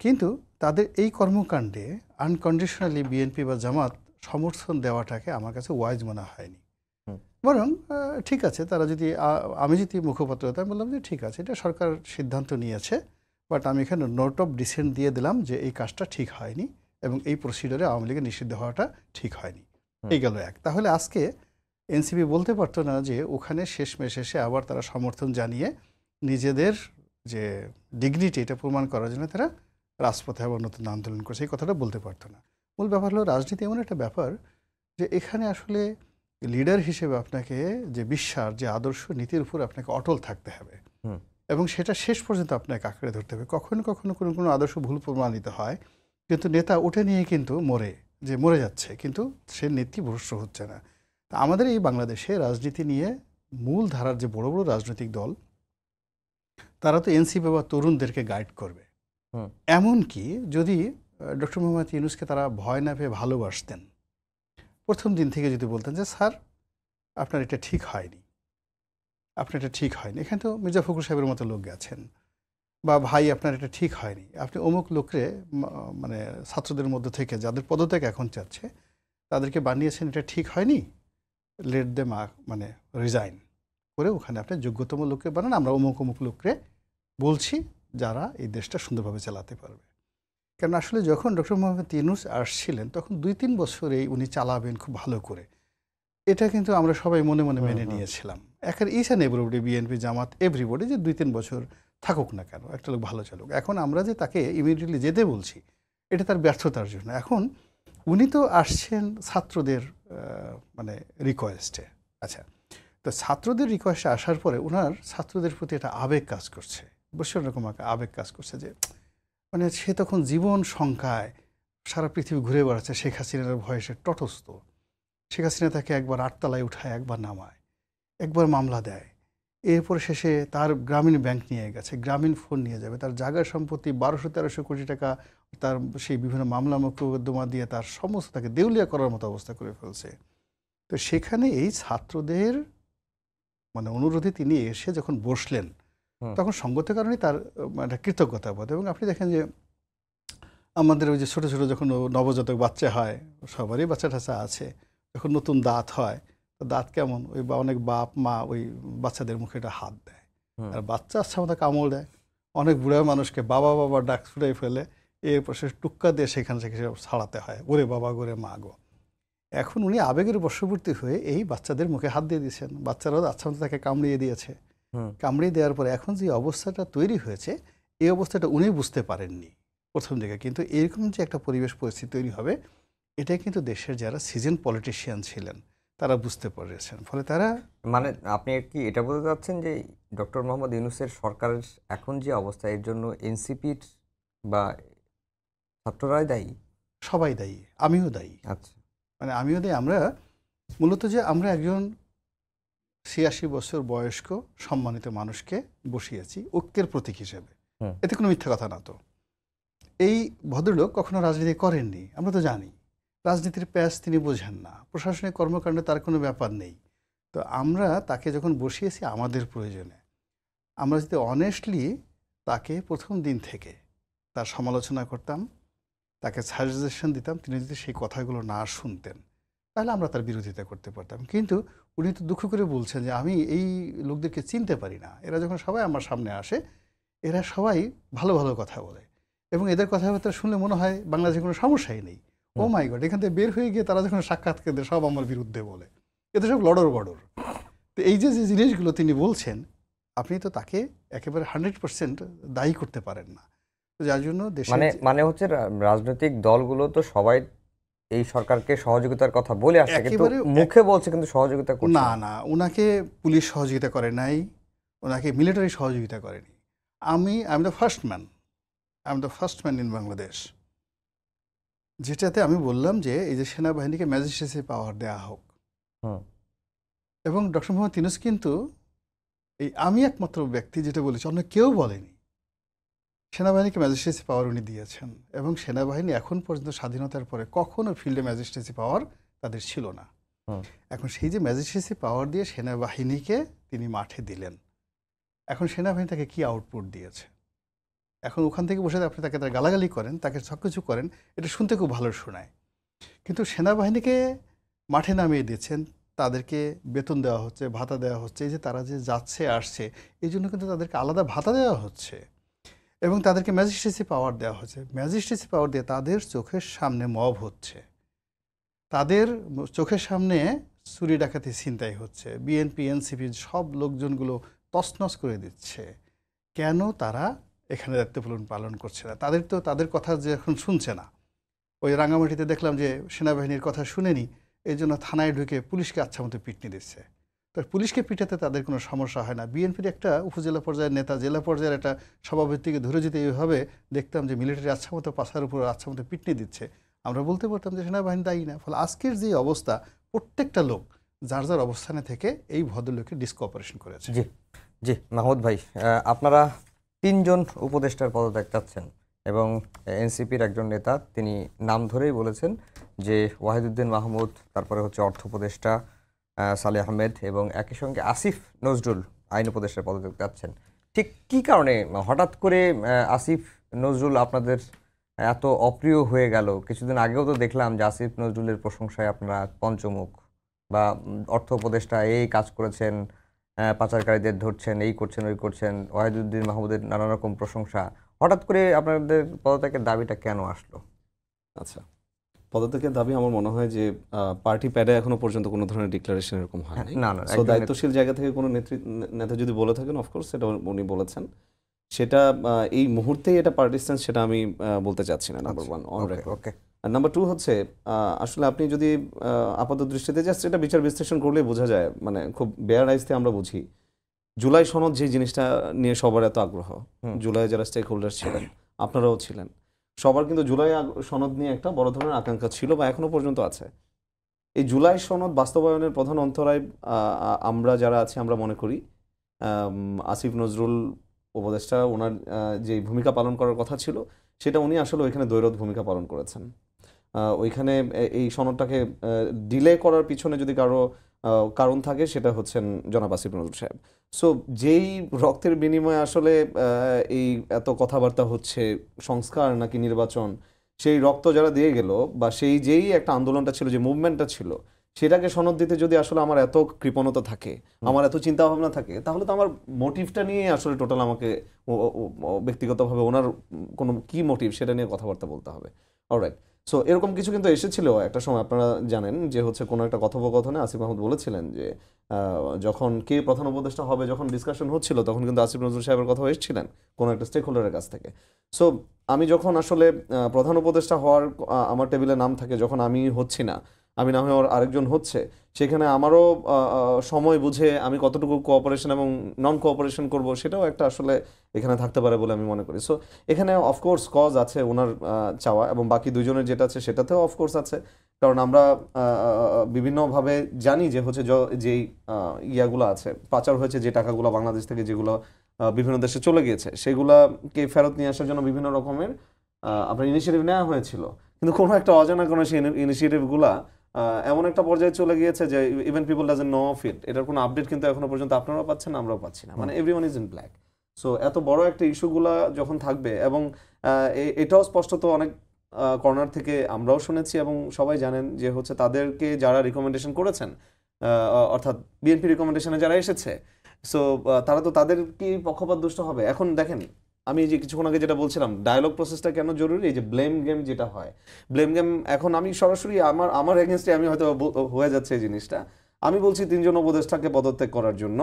কিন্তু তাদের এই কর্মকাণ্ডে আনকন্ডিশনালি বিএনপি বা জামাত সমর্থন দেওয়াটাকে আমার কাছে ওয়াইজ মনে হয়নি। বরং ঠিক আছে, তারা যদি, আমি যদি মুখপাত্র হতাম, বললাম যে ঠিক আছে, এটা সরকার সিদ্ধান্ত নিয়েছে, বাট আমি এখানে নোট অফ ডিসেন্ট দিয়ে দিলাম যে এই কাজটা ঠিক হয়নি এবং এই প্রসিডিওরে আওয়ামী লীগের নিষিদ্ধ হওয়াটা ঠিক হয়নি। এই গেল এক। তাহলে আজকে এনসিপি বলতে পারতো না যে ওখানে শেষমেশ এসে আবার তারা সমর্থন জানিয়ে নিজেদের যে ডিগনিটি এটা প্রমাণ করার জন্য তারা রাজপথে আবার নতুন আন্দোলন করছে, এই কথাটা বলতে পারতো না। মূল ব্যাপার হলো রাজনীতি এমন একটা ব্যাপার যে এখানে আসলে লিডার হিসেবে আপনাকে যে বিশ্বাস, যে আদর্শ নীতির উপর আপনাকে অটল থাকতে হবে হুম। এবং সেটা শেষ পর্যন্ত আপনাকে আঁকড়ে ধরতে হবে। কখনো কখনো কোনো কোনো আদর্শ ভুল প্রমাণিত হয়, কিন্তু নেতা উঠে নিয়ে কিন্তু মরে যাচ্ছে, কিন্তু সে নীতিভ্রষ্ট হচ্ছে না। তা আমাদের এই বাংলাদেশে রাজনীতি নিয়ে মূল ধারার যে বড় বড় রাজনৈতিক দল, তারা তো এনসিপি বা তরুণদেরকে গাইড করবে। হুম। এমনকি যদি ডক্টর মোহাম্মদ ইউনূসকে তারা ভয় না পেয়ে ভালোবাসতেন, প্রথম দিন থেকে যদি বলতেন যে স্যার আপনার এটা ঠিক হয়নি, আপনার এটা ঠিক হয়নি, এখানে তো মির্জা ফখরুল সাহেবের মতো লোক গেছেন, বা ভাই আপনার এটা ঠিক হয়নি, আপনি অমুক লোকরে মানে ছাত্রদের মধ্যে থেকে যাদের পদত্যাগ এখন চাচ্ছে তাদেরকে বানিয়েছেন, এটা ঠিক হয়নি, লেট দেম মানে রিজাইন করে ওখানে আপনি যোগ্যতম লোককে বানান, আমরা অমুক অমুক লোকরে বলছি যারা এই দেশটা সুন্দরভাবে চালাতে পারবে। কারণ আসলে যখন ডক্টর মোহাম্মদ ইউনূস আসছিলেন তখন 2-3 বছর উনি চালাবেন খুব ভালো করে, এটা কিন্তু আমরা সবাই মনে মনে মেনে নিয়েছিলাম। এখন each and everybody, BNP, Jamaat, everybody, যে 2-3 বছর থাকুক না কেন, একটা লোক ভালো চালুক। এখন আমরা যে তাকে ইমিডিয়েটলি যেতে বলছি, এটা তার ব্যর্থতার জন্য। এখন উনি তো আসছেন ছাত্রদের মানে রিকোয়েস্টে। আচ্ছা, তো ছাত্রদের রিকোয়েস্টে আসার পরে ওনার ছাত্রদের প্রতি একটা আবেগ কাজ করছে, অবশ্যই এরকম একটা আবেগ কাজ করছে যে মানে সে তখন জীবন শঙ্কায় সারা পৃথিবী ঘুরে বেড়াচ্ছে, শেখ হাসিনার ভয়ে সে তটস্থ। শেখ হাসিনা তাকে একবার 8 তলায় উঠায়, একবার নামায়, একবার মামলা দেয়, এরপর শেষে তার গ্রামীণ ব্যাংক নিয়ে গেছে, গ্রামীণ ফোন নিয়ে যাবে, তার জায়গা সম্পত্তি 1200-1300 কোটি টাকা তার সেই বিভিন্ন মামলা মোকদ্দমা দিয়ে তার সমস্ত তাকে দেউলিয়া করার মতো অবস্থা করে ফেলছে। তো সেখানে এই ছাত্রদের মানে অনুরোধে তিনি এসে যখন বসলেন, তখন সঙ্গত কারণে তার একটা কৃতজ্ঞতা বোধ। এবং আপনি দেখেন যে আমাদের ওই যে ছোটো ছোটো যখন নবজাতক বাচ্চা হয়, সবারই বাচ্চা টাচ্চা আছে, যখন নতুন দাঁত হয়, তো দাঁত কেমন, ওই বা অনেক বাপ মা ওই বাচ্চাদের মুখে একটা হাত দেয়, আর বাচ্চা আচ্ছা মতো কামড় দেয়। অনেক বুড়া মানুষকে বাবা বাবা ডাক ছুটাই ফেলে, এরপর সে টুক্কা দিয়ে সেখান থেকে সে ছাড়াতে হয়, ওরে বাবা গোরে মা গো। এখন উনি আবেগের বশবর্তী হয়ে এই বাচ্চাদের মুখে হাত দিয়ে দিয়েছেন, বাচ্চারাও আচ্ছা মতো তাকে কামড়িয়ে দিয়েছে। কামড়িয়ে দেওয়ার পরে এখন যে অবস্থাটা তৈরি হয়েছে, এই অবস্থাটা উনি বুঝতে পারেননি প্রথম দিকে, কিন্তু এরকম যে একটা পরিবেশ পরিস্থিতি তৈরি হবে, এটা কিন্তু দেশের যারা সিজন পলিটিশিয়ান ছিলেন তারা বুঝতে পেরেছেন। ফলে তারা মানে আপনি কি এটা বলতে চাচ্ছেন যে ডক্টর মোহাম্মদ ইউনূসের সরকারের এখন যে অবস্থা, এর জন্য এনসিপির বা ছাত্ররাই দায়ী? সবাই দায়ী, আমিও দায়ী। আচ্ছা। মানে আমিও দায়ী। আমরা মূলত যে আমরা একজন 86 বছর বয়স্ক সম্মানিত মানুষকে বসিয়েছি ঐক্যের প্রতীক হিসেবে, এতে কোনো মিথ্যা কথা না। তো এই ভদ্রলোক কখনো রাজনীতি করেননি, আমরা তো জানি, রাজনীতির প্যাচ তিনি বোঝেন না, প্রশাসনিক কর্মকাণ্ডে তার কোনো ব্যাপার নেই। তো আমরা তাকে যখন বসিয়েছি আমাদের প্রয়োজনে, আমরা যদি অনেস্টলি তাকে প্রথম দিন থেকে তার সমালোচনা করতাম, তাকে সাজেশন দিতাম, তিনি যদি সেই কথাগুলো না শুনতেন তাহলে আমরা তার বিরোধিতা করতে পারতাম। কিন্তু উনি তো দুঃখ করে বলছেন যে আমি এই লোকদেরকে চিনতে পারি না, এরা যখন সবাই আমার সামনে আসে এরা সবাই ভালো ভালো কথা বলে এবং এদের কথাবার্তা শুনলে মনে হয় বাংলাদেশে কোনো সমস্যাই নেই। ও মাই গড, এখান থেকে বের হয়ে গিয়ে তারা যখন সাক্ষাৎকার দেয় সব আমার বিরুদ্ধে বলে, এতে সব লড়র বড়র। তো এই যে যে জিনিসগুলো তিনি বলছেন, আপনি তো তাকে একেবারে 100% দায়ী করতে পারেন না। তো যার জন্য মানে হচ্ছে রাজনৈতিক দলগুলো তো সবাই এই সরকারকে সহযোগিতার কথা বলে আসছে, কিন্তু মুখে বলছে কিন্তু সহযোগিতা করছে না। না, ওনাকে পুলিশ সহযোগিতা করে নাই, ওনাকে মিলিটারি সহযোগিতা করেনি। আমি the first man in Bangladesh, যেটাতে আমি বললাম যে এই যে সেনাবাহিনীকে ম্যাজিস্ট্রেসি পাওয়ার দেওয়া হোক। এবং ডক্টর মোহাম্মদ ইউনূস কিন্তু এই আমি একমাত্র ব্যক্তি যেটা বলেছি, অন্য কেউ বলেনি, সেনাবাহিনীকে ম্যাজিস্ট্রেসি পাওয়ার উনি দিয়েছেন। এবং সেনাবাহিনী এখন পর্যন্ত স্বাধীনতার পরে কখনো ফিল্ডে ম্যাজিস্ট্রেসি পাওয়ার তাদের ছিল না। এখন সেই যে ম্যাজিস্ট্রেসি পাওয়ার দিয়ে সেনাবাহিনীকে তিনি মাঠে দিলেন, এখন সেনাবাহিনী তাকে কি আউটপুট দিয়েছে, এখন ওখান থেকে বসে আপনি তাকে তার গালাগালি করেন, তাকে সব কিছু করেন, এটা শুনতে খুব ভালো শোনায়। কিন্তু সেনাবাহিনীকে মাঠে নামিয়ে দিচ্ছেন, তাদেরকে বেতন দেওয়া হচ্ছে, ভাতা দেওয়া হচ্ছে, এই যে তারা যে যাচ্ছে আসছে এই জন্য কিন্তু তাদেরকে আলাদা ভাতা দেওয়া হচ্ছে এবং তাদেরকে ম্যাজিস্ট্রেসি পাওয়ার দেওয়া হচ্ছে। ম্যাজিস্ট্রেসি পাওয়ার দিয়ে তাদের চোখের সামনে মব হচ্ছে, তাদের চোখের সামনে চুরি ডাকাতি ছিনতাই হচ্ছে, বিএনপি এনসিপি সব লোকজনগুলো তছনছ করে দিচ্ছে। কেন তারা এখানে দায়িত্ব পালন করছে না? তাদের কথা যখন শুনছে না, ওই রাঙামাটিতে দেখলাম যে সেনাবাহিনীর কথা শুনেনি, এই জন্য থানায় ঢুকে পুলিশকে আচ্ছা মতো পিটনি দিচ্ছে। তো পুলিশকে পিটাতে তাদের কোনো সমস্যা হয় না। বিএনপির একটা উপজেলা পর্যায়ের নেতা জেলা পর্যায়ের একটা সভাপতিকে ধরে যেতে এইভাবে দেখতাম যে মিলিটারি আচ্ছা মতো পাশার উপর আচ্ছা মতো পিটনি দিচ্ছে, আমরা বলতে পারতাম যে সেনাবাহিনী দায়ী না। ফলে আজকের যে অবস্থা, প্রত্যেকটা লোক যার যার অবস্থানে থেকে এই ভদ্রলোকের ডিসকপারেশন করেছে। জি জি মাহমুদ ভাই, আপনারা 3 জন উপদেষ্টার পদত্যাগ চাচ্ছেন এবং এনসিপির একজন নেতা তিনি নাম ধরেই বলেছেন যে ওয়াহিদুদ্দিন মাহমুদ, তারপরে হচ্ছে অর্থ উপদেষ্টা সালেহ আহমেদ এবং একই সঙ্গে আসিফ নজরুল আইন উপদেষ্টার পদত্যাগ চাচ্ছেন। ঠিক কি কারণে হঠাৎ করে আসিফ নজরুল আপনাদের এত অপ্রিয় হয়ে গেল? কিছুদিন আগেও তো দেখলাম যে আসিফ নজরুলের প্রশংসায় আপনারা পঞ্চমুখ, বা অর্থ উপদেষ্টা এই কাজ করেছেন, পাচারকারীদের ধরছেন, এই করছেন ওই করছেন, ওয়াহিদুদ্দিন মাহমুদের নানা রকম প্রশংসা। হঠাৎ করে আপনাদের পদত্যাগের দাবিটা কেন আসলো? আচ্ছা, পদত্যাগের দাবি আমার মনে হয় যে পার্টি প্যাডে এখনো পর্যন্ত কোনো ধরনের ডিক্লারেশন এরকম হয়নি। না, না, সো দায়িত্বশীল জায়গা থেকে কোনো নেতা যদি বলে থাকেন, অফকোর্স সেটা উনি বলেছেন, সেটা এই মুহূর্তেই এটা পার্টিস্টেন্স, সেটা আমি বলতে চাচ্ছি না, number one on record. Okay, আর নাম্বার টু হচ্ছে আসলে আপনি যদি আপাত দৃষ্টিতে জাস্ট এটা বিচার বিশ্লেষণ করলে বোঝা যায়, মানে খুব বেয়ার আইসতে আমরা বুঝি জুলাই সনদ যে জিনিসটা নিয়ে সবার এত আগ্রহ, জুলাই যারা স্টেক হোল্ডার ছিলেন, আপনারাও ছিলেন, সবার কিন্তু জুলাই সনদ নিয়ে একটা বড় ধরনের আকাঙ্ক্ষা ছিল বা এখনো পর্যন্ত আছে। এই জুলাই সনদ বাস্তবায়নের প্রধান অন্তরায় আমরা যারা আছি আমরা মনে করি আসিফ নজরুল উপদেষ্টা ওনার যে ভূমিকা পালন করার কথা ছিল সেটা উনি আসলে ওইখানে দ্বৈরথ ভূমিকা পালন করেছেন। ওইখানে এই সনদটাকে ডিলে করার পিছনে যদি কারো কারণ থাকে সেটা হচ্ছেন জনাব আসিফ নজরুল সাহেব। সো যেই রক্তের বিনিময়ে আসলে এই এত কথাবার্তা হচ্ছে সংস্কার নাকি নির্বাচন, সেই রক্ত যারা দিয়ে গেল বা সেই যেই একটা আন্দোলনটা ছিল, যে মুভমেন্টটা ছিল, সেটাকে সনদ দিতে যদি আসলে আমার এত কৃপণতা থাকে, আমার এত চিন্তা ভাবনা থাকে, তাহলে তো আমার মোটিভটা নিয়ে আসলে টোটাল আমাকে ব্যক্তিগতভাবে ওনার কোনো কি মোটিভ সেটা নিয়ে কথাবার্তা বলতে হবে। অলরাইট, সো এরকম কিছু কিন্তু এসেছিল একটা সময়, আপনারা জানেন যে হচ্ছে কোনো একটা কথোপকথনে আসিফ মাহমুদ বলেছিলেন যে যখন কে প্রধান উপদেষ্টা হবে, যখন ডিসকাশন হচ্ছিল, তখন কিন্তু আসিফ নজরুল সাহেবের কথা এসেছিলেন কোনো একটা স্টেক হোল্ডারের কাছ থেকে। সো আমি যখন আসলে প্রধান উপদেষ্টা হওয়ার আমার টেবিলে নাম থাকে, যখন আমি হচ্ছি না, আমি না হয়ে আরেকজন হচ্ছে, সেখানে আমারও সময় বুঝে আমি কতটুকু কোঅপারেশন এবং নন কোঅপারেশন করব সেটাও একটা আসলে এখানে থাকতে পারে বলে আমি মনে করি। সো এখানে অফকোর্স কজ আছে ওনার চাওয়া, এবং বাকি দুজনের যেটা আছে সেটাতেও অফকোর্স আছে, কারণ আমরা বিভিন্নভাবে জানি যে হচ্ছে যেই ইয়াগুলো আছে, পাচার হয়েছে যে টাকাগুলো বাংলাদেশ থেকে, যেগুলো বিভিন্ন দেশে চলে গিয়েছে, সেগুলাকে ফেরত নিয়ে আসার জন্য বিভিন্ন রকমের আপনার ইনিশিয়েটিভ নেওয়া হয়েছিল, কিন্তু কোনো একটা অজানা কোনো সেই ইনিশিয়েটিভগুলা এমন একটা পর্যায়ে চলে গিয়েছে যে even people doesn't know of it. এটার কোনো আপডেট কিন্তু এখনো পর্যন্ত আপনারাও পাচ্ছেন না, আমরাও পাচ্ছি না, মানে everyone is in black. So এত বড় একটা ইস্যুগুলা যখন থাকবে, এবং এটাও স্পষ্টত অনেক কর্নার থেকে আমরাও শুনেছি এবং সবাই জানেন যে হচ্ছে তাদেরকে যারা রিকমেন্ডেশন করেছেন, অর্থাৎ বিএনপি রিকমেন্ডেশনে যারা এসেছে, সো তারা তো তাদের কি পক্ষপাত দুষ্ট হবে। এখন দেখেন, আমি যে কিছুক্ষণ আগে যেটা বলছিলাম, ডায়ালগ প্রসেসটা কেন জরুরি, এই যে ব্লেম গেম যেটা হয়, ব্লেম গেম এখন আমি সরাসরি আমার এগেনস্টে আমি হয়তো হয়ে যাচ্ছে এই জিনিসটা। আমি বলছি 3 জন উপদেষ্টাকে পদত্যাগ করার জন্য,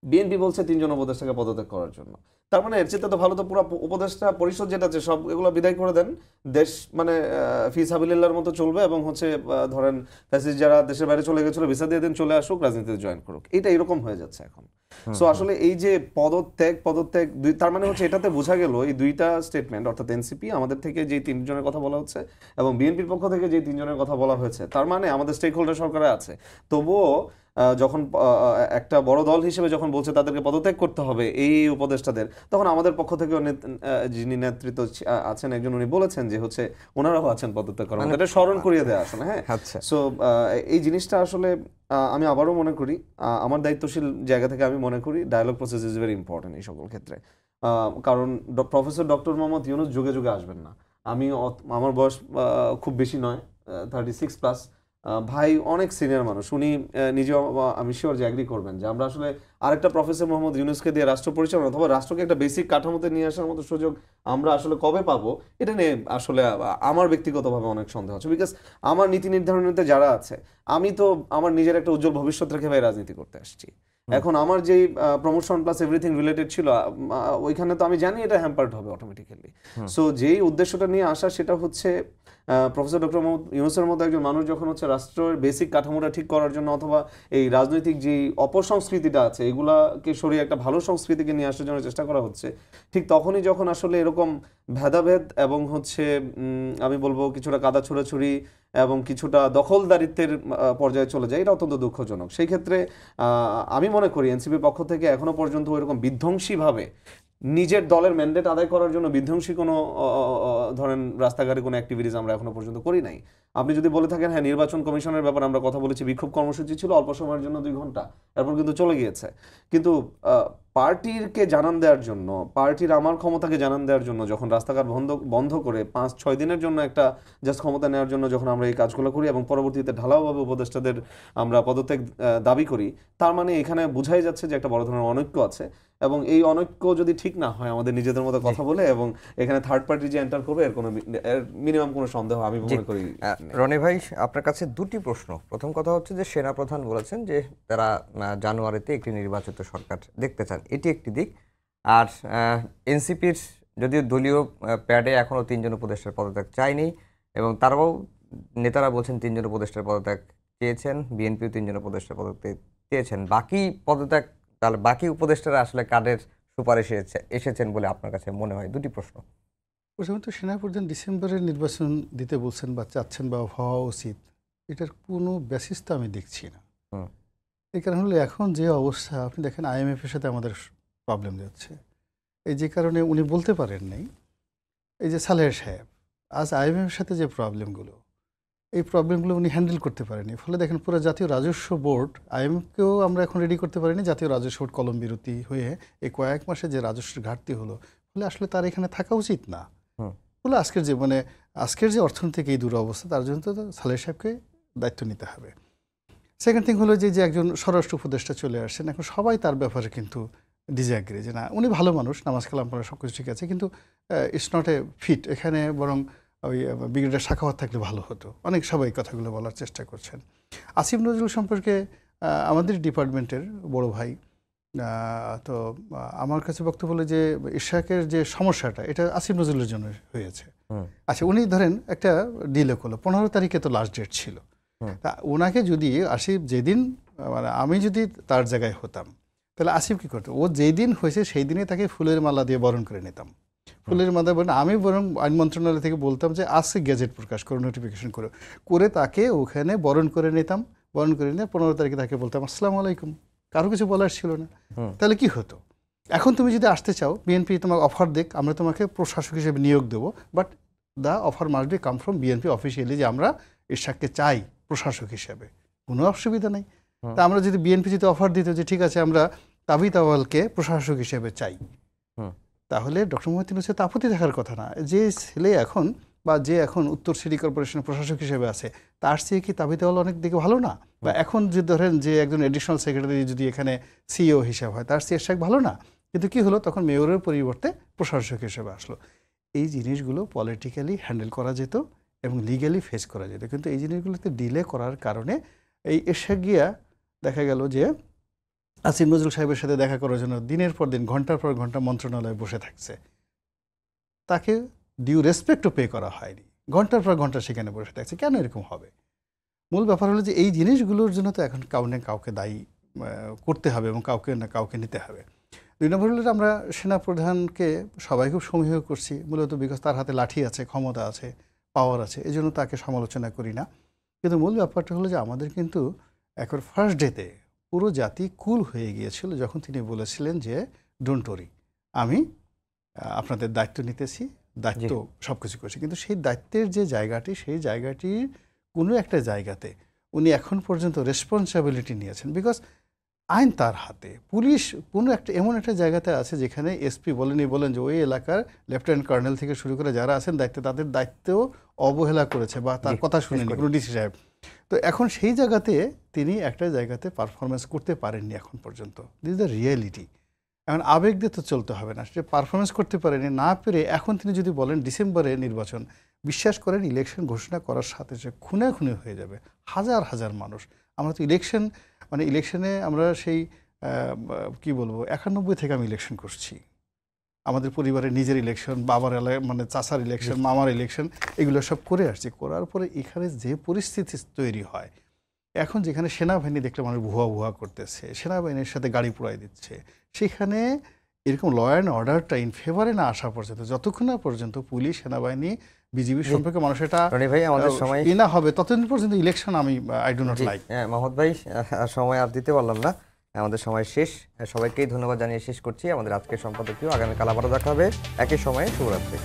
বিএনপি বলছে 3 জন উপদেষ্টাকে পদত্যাগ করার জন্য। তার মানে এর চেয়ে তো ভালো তো পুরো উপদেষ্টা পরিষদ যেটা আছে সব এগুলো বিদায় করে দেন, দেশ মানে ফি সাবিলিল্লাহর মতো চলবে, এবং হচ্ছে ধরেন ফ্যাসিস্ট যারা দেশের বাইরে চলে গেছিল ভিসা দিয়ে দিন, চলে আসুক, রাজনীতিতে জয়েন করুক। এটা এরকম হয়ে যাচ্ছে এখন। সো আসলে এই যে পদত্যাগ তার মানে হচ্ছে এটাতে বোঝা গেল এই দুইটা স্টেটমেন্ট, অর্থাৎ এনসিপি আমাদের থেকে যে 3 জনের কথা বলা হচ্ছে এবং বিএনপির পক্ষ থেকে যে 3 জনের কথা বলা হয়েছে, তার মানে আমাদের স্টেক হোল্ডার সরকারে আছে, তবুও যখন একটা বড় দল হিসেবে যখন বলছে তাদেরকে পদত্যাগ করতে হবে এই উপদেষ্টাদের, তখন আমাদের পক্ষ থেকেও যিনি নেতৃত্ব আছেন একজন, উনি বলেছেন যে হচ্ছে ওনারাও আছেন পদত্যাগ করার মতো, এটা স্মরণ করিয়ে দেওয়া আসলে। হ্যাঁ, সো এই জিনিসটা আসলে আমি আবারও মনে করি, আমার দায়িত্বশীল জায়গা থেকে আমি মনে করি dialogue process is very important এই সকল ক্ষেত্রে। কারণ প্রফেসর ডক্টর মোহাম্মদ ইউনূস যুগে যুগে আসবেন না। আমার বয়স খুব বেশি নয়, 36+। ভাই অনেক সিনিয়র মানুষ, উনি নিজেও আমি শিওর যে অ্যাগ্রি করবেন যে আমরা আসলে আরেকটা প্রফেসর মোহাম্মদ ইউনূসকে দিয়ে রাষ্ট্র পরিচালনা অথবা রাষ্ট্রকে একটা বেসিক কাঠামোতে নিয়ে আসার মতো সুযোগ আমরা আসলে কবে পাবো, এটা নিয়ে আসলে আমার ব্যক্তিগতভাবে অনেক সন্দেহ আছে। বিকজ আমার নীতি নির্ধারণীতে যারা আছে, আমি তো আমার নিজের একটা উজ্জ্বল ভবিষ্যৎ রেখে ভাই রাজনীতি করতে আসছি। এখন আমার যেই প্রমোশন প্লাস এভরিথিং রিলেটেড ছিল, ওইখানে তো আমি জানি এটা হ্যাম্পার্ড হবে অটোমেটিক্যালি। সো যেই উদ্দেশ্যটা নিয়ে আসা সেটা হচ্ছে প্রফেসর ডক্টর মোহাম্মদ ইউনূসের মতো একজন মানুষ যখন হচ্ছে রাষ্ট্রের বেসিক কাঠামোটা ঠিক করার জন্য অথবা এই রাজনৈতিক যে অপসংস্কৃতিটা আছে এগুলাকে সরিয়ে একটা ভালো সংস্কৃতিকে নিয়ে আসার জন্য চেষ্টা করা হচ্ছে, ঠিক তখনই যখন আসলে এরকম ভেদাভেদ এবং হচ্ছে আমি বলবো কিছুটা কাদা ছোড়াছুড়ি এবং কিছুটা দখলদারিত্বের পর্যায়ে চলে যায়, এটা অত্যন্ত দুঃখজনক। সেই ক্ষেত্রে আমি মনে করি এনসিপির পক্ষ থেকে এখনো পর্যন্ত ওইরকম বিধ্বংসীভাবে নিজের দলের ম্যান্ডেট আদায় করার জন্য বিধ্বংসী কোনো ধরেন রাস্তাঘাটে কোনো অ্যাক্টিভিটিস আমরা এখনো পর্যন্ত করি নাই। আপনি যদি বলে থাকেন হ্যাঁ নির্বাচন কমিশনের ব্যাপারে আমরা কথা বলেছি, বিক্ষোভ কর্মসূচি ছিল অল্প সময়ের জন্য 2 ঘন্টা, এরপর কিন্তু চলে গিয়েছে। কিন্তু পার্টিরকে জানান দেওয়ার জন্য, পার্টির আমার ক্ষমতাকে জানান দেওয়ার জন্য যখন রাস্তাঘাট বন্ধ করে 5-6 দিনের জন্য একটা জাস্ট ক্ষমতা নেওয়ার জন্য যখন আমরা এই কাজগুলো করি এবং পরবর্তীতে ঢালাওভাবে উপদেষ্টাদের আমরা পদত্যাগ দাবি করি, তার মানে এখানে বোঝাই যাচ্ছে যে একটা বড় ধরনের অনৈক্য আছে। এবং এই অনৈক্য যদি ঠিক না হয় আমাদের নিজেদের মতো কথা বলে এবং এখানে থার্ড পার্টি যে এন্টার করবে এর কোনো মিনিমাম কোনো সন্দেহ আমি মনে করি। রনি ভাই, আপনার কাছে 2টি প্রশ্ন। প্রথম কথা হচ্ছে যে সেনাপ্রধান বলেছেন যে তারা জানুয়ারিতে একটি নির্বাচিত সরকার দেখতে চান, এটি একটি দিক। আর এনসিপির যদিও দলীয় প্যাডে এখনও 3 জন উপদেষ্টার পদত্যাগ চায়নি এবং তারাও নেতারা বলছেন 3 জন উপদেষ্টার পদত্যাগ চেয়েছেন, বিএনপিও 3 জন উপদেষ্টার পদত্যাগ চেয়েছেন। বাকি পদত্যাগ, তাহলে বাকি উপদেষ্টারা আসলে কাদের সুপারিশে এসেছেন বলে আপনার কাছে মনে হয়? 2টি প্রশ্ন। প্রথমত সেনাপ্রধান ডিসেম্বরে নির্বাচন দিতে বলছেন বা চাচ্ছেন বা হওয়া উচিত, এটার কোনো বেসিস তো আমি দেখছি না। এই কারণ হলো এখন যে অবস্থা, আপনি দেখেন IMF এর সাথে আমাদের প্রবলেম যাচ্ছে, এই যে কারণে উনি বলতে পারেন নাই। এই যে সালেহ সাহেব আজ IMF এর সাথে যে প্রবলেমগুলো, এই প্রবলেমগুলো উনি হ্যান্ডেল করতে পারেনি। ফলে দেখেন পুরো জাতীয় রাজস্ব বোর্ড, IMFকেও আমরা এখন রেডি করতে পারিনি, জাতীয় রাজস্ব বোর্ড কলম বিরতি হয়ে এই কয়েক মাসে যে রাজস্বের ঘাটতি হলো, ফলে আসলে তার এখানে থাকা উচিত না। ফলে আজকের যে অর্থনৈতিক এই দুরবস্থা, তার জন্য তো সালেহ সাহেবকে দায়িত্ব নিতে হবে। সেকেন্ড থিং হলো যে একজন স্বরাষ্ট্র উপদেষ্টা চলে আসছেন, এখন সবাই তার ব্যাপারে কিন্তু ডিসঅ্যাগ্রি যে না উনি ভালো মানুষ, নামাজ কালাম পড়া সব কিছু ঠিক আছে, কিন্তু ইটস নট এ ফিট, এখানে বরং ওই ব্রিগেডিয়ার সাখাওয়াত থাকলে ভালো হতো। অনেক সবাই কথাগুলো বলার চেষ্টা করছেন। আসিফ নজরুল সম্পর্কে আমাদের ডিপার্টমেন্টের বড় ভাই, তো আমার কাছে বক্তব্য হলো যে ইশাকের যে সমস্যাটা এটা আসিফ নজরুলের জন্য হয়েছে। আচ্ছা, উনি ধরেন একটা ডিলে করলো, 15 তারিখে তো লাস্ট ডেট ছিল। তা ওনাকে যদি আসিফ যেদিন, মানে আমি যদি তার জায়গায় হতাম তাহলে আসিফ কী করতো, ও যেই দিন হয়েছে সেই দিনে তাকে ফুলের মালা দিয়ে বরণ করে নিতাম। ফুলের মালা বরণ আমি বরং আইন মন্ত্রণালয় থেকে বলতাম যে আজকে গ্যাজেট প্রকাশ করো, নোটিফিকেশন করে তাকে ওখানে বরণ করে নিতাম। বরণ করে নিয়ে 15 তারিখে তাকে বলতাম আসসালামু আলাইকুম, কারো কিছু বলার ছিল না। তাহলে কি হতো? এখন তুমি যদি আসতে চাও, বিএনপি তোমাকে অফার দেখ, আমরা তোমাকে প্রশাসক হিসেবে নিয়োগ দেবো, but the offer must be come from BNP officially, যে আমরা ইশাককে চাই প্রশাসক হিসেবে, কোনো অসুবিধা নেই। তা আমরা যদি বিএনপি যদি অফার দিত যে ঠিক আছে আমরা তাবিত আওয়ালকে প্রশাসক হিসেবে চাই, তাহলে ডক্টর মোহাম্মদ ইউনূসের তো আপত্তি থাকার কথা না। যে ছেলে এখন বা যে এখন উত্তর সিটি কর্পোরেশনের প্রশাসক হিসেবে আছে, তার চেয়ে কি তাবিত আওয়াল অনেক দিকে ভালো না? বা এখন যে ধরেন যে একজন এডিশনাল সেক্রেটারি যদি এখানে সিইও হিসাব হয়, তার চেয়ে ইশাক ভালো না? কিন্তু কি হলো, তখন মেয়রের পরিবর্তে প্রশাসক হিসেবে আসলো। এই জিনিসগুলো পলিটিক্যালি হ্যান্ডেল করা যেত এবং লিগ্যালি ফেস করা যেত, কিন্তু এই জিনিসগুলোতে ডিলে করার কারণে এই ইশাক গিয়া দেখা গেল যে আসিফ নজরুল সাহেবের সাথে দেখা করার জন্য দিনের পর দিন, ঘন্টার পর ঘন্টা মন্ত্রণালয়ে বসে থাকছে, তাকে ডিউ রেসপেক্টও পে করা হয়নি, ঘন্টার পর ঘন্টা সেখানে বসে থাকছে। কেন এরকম হবে? মূল ব্যাপার হলো যে এই জিনিসগুলোর জন্য তো এখন কাউকে দায়ী করতে হবে এবং কাউকে না কাউকে নিতে হবে। 2 নম্বর হলো আমরা সেনাপ্রধানকে সবাই খুব সমীহ করছি, মূলত বিকজ তার হাতে লাঠি আছে, ক্ষমতা আছে, পাওয়ার আছে, এই জন্য তাকে সমালোচনা করি না। কিন্তু মূল ব্যাপারটা হলো যে আমাদের কিন্তু এখন ফার্স্ট ডেতে পুরো জাতি কুল হয়ে গিয়েছিল যখন তিনি বলেছিলেন যে ডোন্ট ওরি, আমি আপনাদের দায়িত্ব নিতেছি, দায়িত্ব সব কিছু করছি। কিন্তু সেই দায়িত্বের যে জায়গাটি, সেই জায়গাটির কোনো একটা জায়গাতে উনি এখন পর্যন্ত রেসপন্সিবিলিটি নিয়েছেন, বিকজ আইন তার হাতে। পুলিশ কোনো একটা এমন একটা জায়গাতে আছে যেখানে এসপি বলেন যে ওই এলাকার লেফটেন্যান্ট কর্নেল থেকে শুরু করে যারা আছেন দায়িত্বে, তাদের দায়িত্বও অবহেলা করেছে বা তার কথা শুনেনি কোনো ডিসি সাহেব। তো এখন সেই জায়গাতে তিনি একটা জায়গাতে পারফরমেন্স করতে পারেননি এখন পর্যন্ত। This is the reality. এখন আবেগ দিয়ে তো চলতে হবে না, সে পারফরমেন্স করতে পারেনি, না পেরে এখন তিনি যদি বলেন ডিসেম্বরে নির্বাচন, বিশ্বাস করেন ইলেকশন ঘোষণা করার সাথে সে খুনে হয়ে যাবে হাজার হাজার মানুষ। আমরা তো ইলেকশনে আমরা সেই কি বলবো 91 থেকে আমি ইলেকশন করছি। আমাদের পরিবারের নিজের ইলেকশন, বাবার মানে চাচার ইলেকশন, মামার ইলেকশন, এগুলো সব করে আসছি। করার পরে এখানে যে পরিস্থিতি তৈরি হয়, এখন যেখানে সেনাবাহিনী দেখলে মানুষ ভুয়া ভুয়া করতেছে, সেনাবাহিনীর সাথে গাড়ি পোড়াই দিচ্ছে, সেখানে এরকম ল অ্যান্ড অর্ডারটা ইন ফেভারে না আসা পর্যন্ত, যতক্ষণ না পর্যন্ত পুলিশ, সেনাবাহিনী, বিজিবি সম্পর্কে মানুষ এটা রনি ভাই আমাদের সময় না হবে, ততদিন পর্যন্ত ইলেকশন আমি I do not G, like. Mohammad ভাই সময় আর দিতে পারলাম না, আমাদের সময় শেষ। সবাইকেই ধন্যবাদ জানিয়ে শেষ করছি। আমাদের আজকের সম্পাদকীয় আগামীকাল আবারও দেখা হবে একই সময়ে। শুভরাত্রি।